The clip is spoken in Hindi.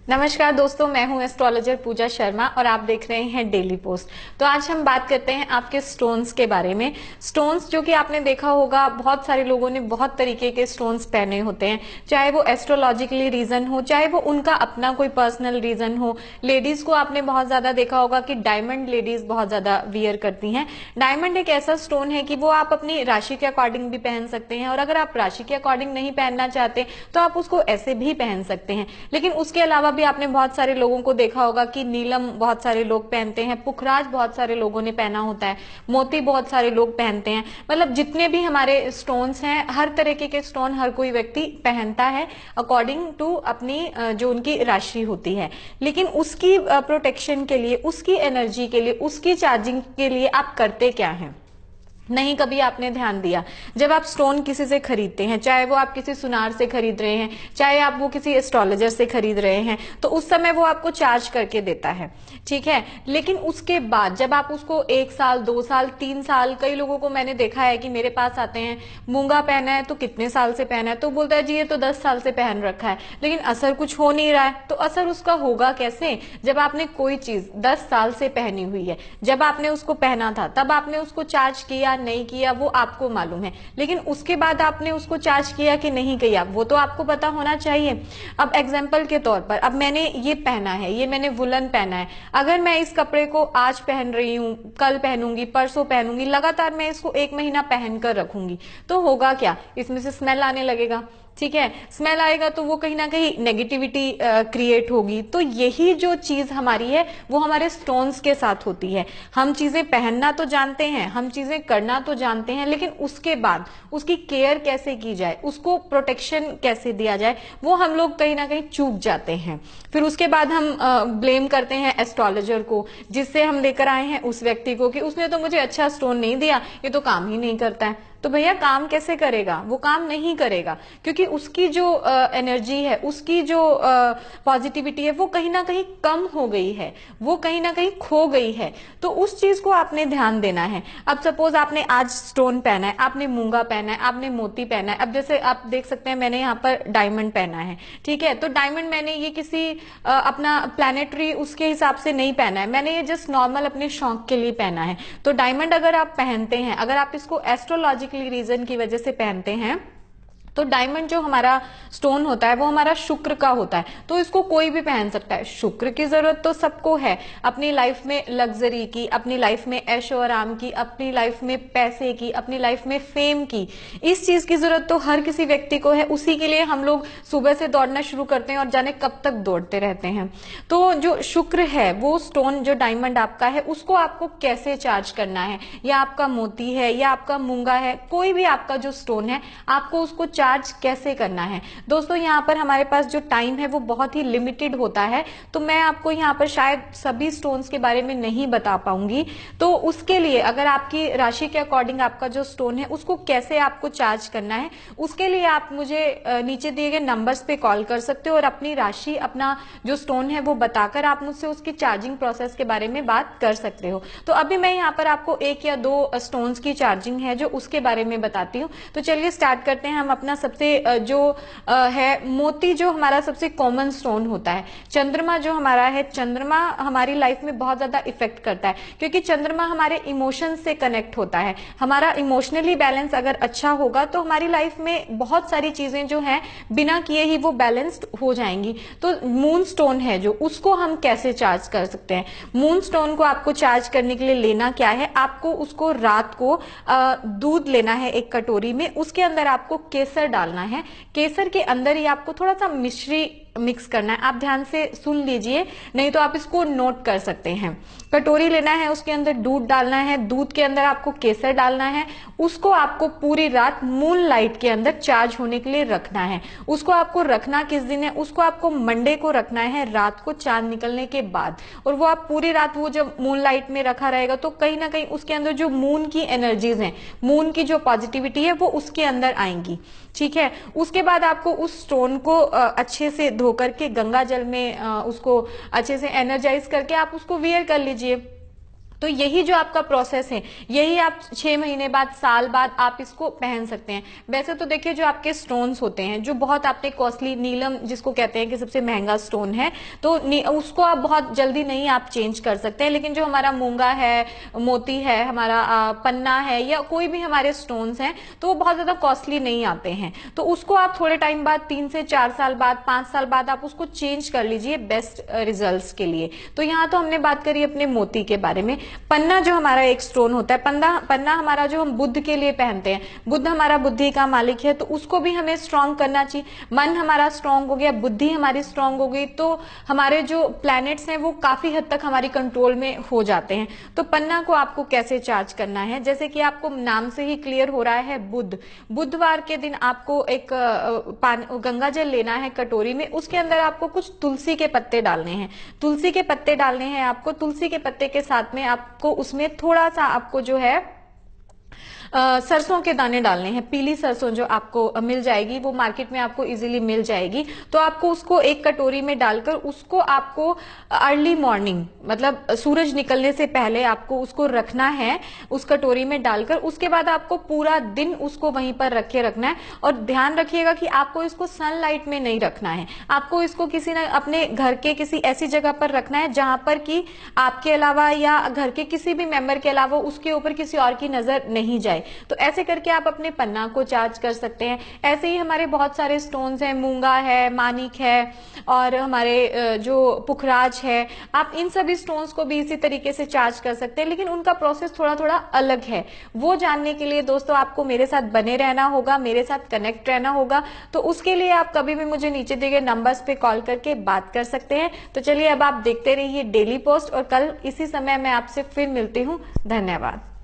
नमस्कार दोस्तों, मैं हूं एस्ट्रोलॉजर पूजा शर्मा और आप देख रहे हैं डेली पोस्ट। तो आज हम बात करते हैं आपके स्टोन्स के बारे में। स्टोन्स जो कि आपने देखा होगा, बहुत सारे लोगों ने बहुत तरीके के स्टोन्स पहने होते हैं, चाहे वो एस्ट्रोलॉजिकली रीजन हो, चाहे वो उनका अपना कोई पर्सनल रीजन हो। लेडीज को आपने बहुत ज्यादा देखा होगा कि डायमंड लेडीज बहुत ज्यादा वियर करती हैं। डायमंड एक ऐसा स्टोन है कि वो आप अपनी राशि के अकॉर्डिंग भी पहन सकते हैं, और अगर आप राशि के अकॉर्डिंग नहीं पहनना चाहते तो आप उसको ऐसे भी पहन सकते हैं। लेकिन उसके अलावा भी आपने बहुत सारे लोगों को देखा होगा कि नीलम बहुत सारे लोग पहनते हैं, पुखराज बहुत सारे लोगों ने पहना होता है, मोती बहुत सारे लोग पहनते हैं। मतलब जितने भी हमारे स्टोन्स हैं, हर तरीके के स्टोन हर कोई व्यक्ति पहनता है अकॉर्डिंग टू अपनी जो उनकी राशि होती है। लेकिन उसकी प्रोटेक्शन के लिए, उसकी एनर्जी के लिए, उसकी चार्जिंग के लिए आप करते क्या हैं? नहीं कभी आपने ध्यान दिया? जब आप स्टोन किसी से खरीदते हैं, चाहे वो आप किसी सुनार से खरीद रहे हैं, चाहे आप वो किसी एस्ट्रोलॉजर से खरीद रहे हैं, तो उस समय वो आपको चार्ज करके देता है, ठीक है। लेकिन उसके बाद जब आप उसको 1 साल, 2 साल, 3 साल, कई लोगों को मैंने देखा है कि मेरे पास आते हैं, मूंगा पहना है तो कितने साल से पहना है, तो बोलता है जी ये तो 10 साल से पहन रखा है, लेकिन असर कुछ हो नहीं रहा है। तो असर उसका होगा कैसे? जब आपने कोई चीज 10 साल से पहनी हुई है, जब आपने उसको पहना था तब आपने उसको चार्ज किया नहीं किया वो आपको मालूम है, लेकिन उसके बाद आपने उसको चार्ज किया कि नहीं किया वो तो आपको पता होना चाहिए। अब एग्जाम्पल के तौर पर, अब मैंने ये पहना है, ये मैंने वुलन पहना है, अगर मैं इस कपड़े को आज पहन रही हूं, कल पहनूंगी, परसों पहनूंगी, लगातार मैं इसको 1 महीना पहन कर रखूंगी, तो होगा क्या? इसमें से स्मेल आने लगेगा, ठीक है। स्मेल आएगा तो वो कहीं ना कहीं नेगेटिविटी क्रिएट होगी। तो यही जो चीज हमारी है वो हमारे स्टोन्स के साथ होती है। हम चीजें पहनना तो जानते हैं, हम चीजें करना तो जानते हैं, लेकिन उसके बाद उसकी केयर कैसे की जाए, उसको प्रोटेक्शन कैसे दिया जाए, वो हम लोग कहीं ना कहीं चूक जाते हैं। फिर उसके बाद हम ब्लेम करते हैं एस्ट्रोलॉजर को, जिससे हम लेकर आए हैं उस व्यक्ति को, कि उसने तो मुझे अच्छा स्टोन नहीं दिया, ये तो काम ही नहीं करता है। तो भैया काम कैसे करेगा? वो काम नहीं करेगा, क्योंकि उसकी जो एनर्जी है, उसकी जो पॉजिटिविटी है, वो कहीं ना कहीं कम हो गई है, वो कहीं ना कहीं खो गई है। तो उस चीज को आपने ध्यान देना है। अब सपोज आपने आज स्टोन पहना है, आपने मूंगा पहना है, आपने मोती पहना है। अब जैसे आप देख सकते हैं मैंने यहाँ पर डायमंड पहना है, ठीक है। तो डायमंड मैंने ये किसी अपना प्लैनेटरी उसके हिसाब से नहीं पहना है, मैंने ये जस्ट नॉर्मल अपने शौक के लिए पहना है। तो डायमंड अगर आप पहनते हैं, अगर आप इसको एस्ट्रोलॉजिकली रीजन की वजह से पहनते हैं, तो डायमंड जो हमारा स्टोन होता है वो हमारा शुक्र का होता है। तो इसको कोई भी पहन सकता है। शुक्र की जरूरत तो सबको है अपनी लाइफ में, लग्जरी की, अपनी लाइफ में ऐशो आराम की, अपनी लाइफ में पैसे की, अपनी लाइफ में फेम की। इस चीज की जरूरत तो हर किसी व्यक्ति को है। उसी के लिए हम लोग सुबह से दौड़ना शुरू करते हैं और जाने कब तक दौड़ते रहते हैं। तो जो शुक्र है, वो स्टोन जो डायमंड आपका है, उसको आपको कैसे चार्ज करना है, या आपका मोती है या आपका मूंगा है, कोई भी आपका जो स्टोन है, आपको उसको चार्ज कैसे करना है। दोस्तों यहाँ पर हमारे पास जो टाइम है वो बहुत ही लिमिटेड होता है, तो मैं आपको यहाँ पर शायद सभी स्टोन्स के बारे में नहीं बता पाऊंगी। तो उसके लिए अगर आपकी राशि के अकॉर्डिंग आपका जो स्टोन है उसको कैसे आपको चार्ज करना है, उसके लिए आप मुझे नीचे दिए गए नंबर्स पे कॉल कर सकते हो और अपनी राशि, अपना जो स्टोन है वो बताकर आप मुझसे उसकी चार्जिंग प्रोसेस के बारे में बात कर सकते हो। तो अभी मैं यहाँ पर आपको 1 या 2 स्टोन्स की चार्जिंग है जो उसके बारे में बताती हूँ। तो चलिए स्टार्ट करते हैं। हम अपना सबसे जो है मोती, जो हमारा सबसे कॉमन स्टोन होता है। चंद्रमा जो हमारा है, चंद्रमा हमारी लाइफ में बहुत ज्यादा इफेक्ट करता है, क्योंकि चंद्रमा हमारे इमोशन से कनेक्ट होता है। हमारा इमोशनली बैलेंस अगर अच्छा होगा तो हमारी लाइफ में बहुत सारी चीजें जो हैं बिना किए ही वो बैलेंस्ड हो जाएंगी। तो मून स्टोन है जो, उसको हम कैसे चार्ज कर सकते हैं? मून स्टोन को आपको चार्ज करने के लिए लेना क्या है, आपको उसको रात को दूध लेना है एक कटोरी में, उसके अंदर आपको केसर डालना है। केसर के अंदर ही आपको थोड़ा सा मिश्री मिक्स करना है। आप ध्यान से सुन लीजिए, नहीं तो आप इसको नोट कर सकते हैं। कटोरी लेना है, उसके अंदर दूध डालना है, दूध के अंदर आपको केसर डालना है, उसको आपको पूरी रात मून लाइट के अंदर चार्ज होने के लिए रखना है। उसको आपको रखना किस दिन है? उसको आपको मंडे को रखना है, रात को चांद निकलने के बाद। और वो आप पूरी रात, वो जब मून लाइट में रखा रहेगा तो कहीं ना कहीं उसके अंदर जो मून की एनर्जीज हैं, मून की जो पॉजिटिविटी है वो उसके अंदर आएंगी, ठीक है। उसके बाद आपको उस स्टोन को अच्छे से धो करके गंगा जल में उसको अच्छे से एनर्जाइज करके आप उसको वियर कर लीजिए। तो यही जो आपका प्रोसेस है, यही आप 6 महीने बाद, साल बाद आप इसको पहन सकते हैं। वैसे तो देखिए जो आपके स्टोन्स होते हैं, जो बहुत आपने कॉस्टली, नीलम जिसको कहते हैं कि सबसे महंगा स्टोन है, तो उसको आप बहुत जल्दी नहीं आप चेंज कर सकते हैं। लेकिन जो हमारा मूंगा है, मोती है, हमारा पन्ना है, या कोई भी हमारे स्टोन्स हैं, तो वो बहुत ज्यादा कॉस्टली नहीं आते हैं। तो उसको आप थोड़े टाइम बाद, 3 से 4 साल बाद, 5 साल बाद आप उसको चेंज कर लीजिए बेस्ट रिजल्ट्स के लिए। तो यहाँ तो हमने बात करी अपने मोती के बारे में। पन्ना जो हमारा एक स्टोन होता है, पन्ना हमारा जो हम बुद्ध के लिए पहनते हैं, बुद्ध हमारा बुद्धि का मालिक है, तो उसको भी हमें स्ट्रांग करना चाहिए। मन हमारा स्ट्रांग हो गया, बुद्धि हमारी स्ट्रांग हो गई, तो हमारे जो प्लैनेट्स हैं वो काफी हद तक हमारी कंट्रोल में हो जाते हैं। तो पन्ना को आपको कैसे चार्ज करना है, जैसे कि आपको नाम से ही क्लियर हो रहा है, बुधवार के दिन आपको एक गंगा जल लेना है कटोरी में, उसके अंदर आपको कुछ तुलसी के पत्ते डालने हैं। तुलसी के पत्ते डालने हैं आपको। तुलसी के पत्ते के साथ में आपको उसमें थोड़ा सा आपको जो है सरसों के दाने डालने हैं। पीली सरसों जो आपको मिल जाएगी, वो मार्केट में आपको इजीली मिल जाएगी। तो आपको उसको एक कटोरी में डालकर उसको आपको अर्ली मॉर्निंग, मतलब सूरज निकलने से पहले आपको उसको रखना है उस कटोरी में डालकर। उसके बाद आपको पूरा दिन उसको वहीं पर रखे रखना है। और ध्यान रखिएगा कि आपको इसको सनलाइट में नहीं रखना है। आपको इसको किसी न अपने घर के किसी ऐसी जगह पर रखना है जहां पर कि आपके अलावा या घर के किसी भी मेंबर के अलावा उसके ऊपर किसी और की नजर नहीं जाए। तो ऐसे करके आप अपने पन्ना को चार्ज कर सकते हैं। ऐसे ही हमारे बहुत सारे स्टोन्स हैं, मूंगा है, मानिक है, और हमारे जो पुखराज है, आप इन सभी स्टोन्स को भी इसी तरीके से चार्ज कर सकते हैं। लेकिन उनका प्रोसेस थोड़ा थोड़ा अलग है। वो जानने के लिए दोस्तों आपको मेरे साथ बने रहना होगा, मेरे साथ कनेक्ट रहना होगा। तो उसके लिए आप कभी भी मुझे नीचे दिए गए नंबर्स पे कॉल करके बात कर सकते हैं। तो चलिए अब आप देखते रहिए डेली पोस्ट, और कल इसी समय मैं आपसे फिर मिलती हूँ। धन्यवाद।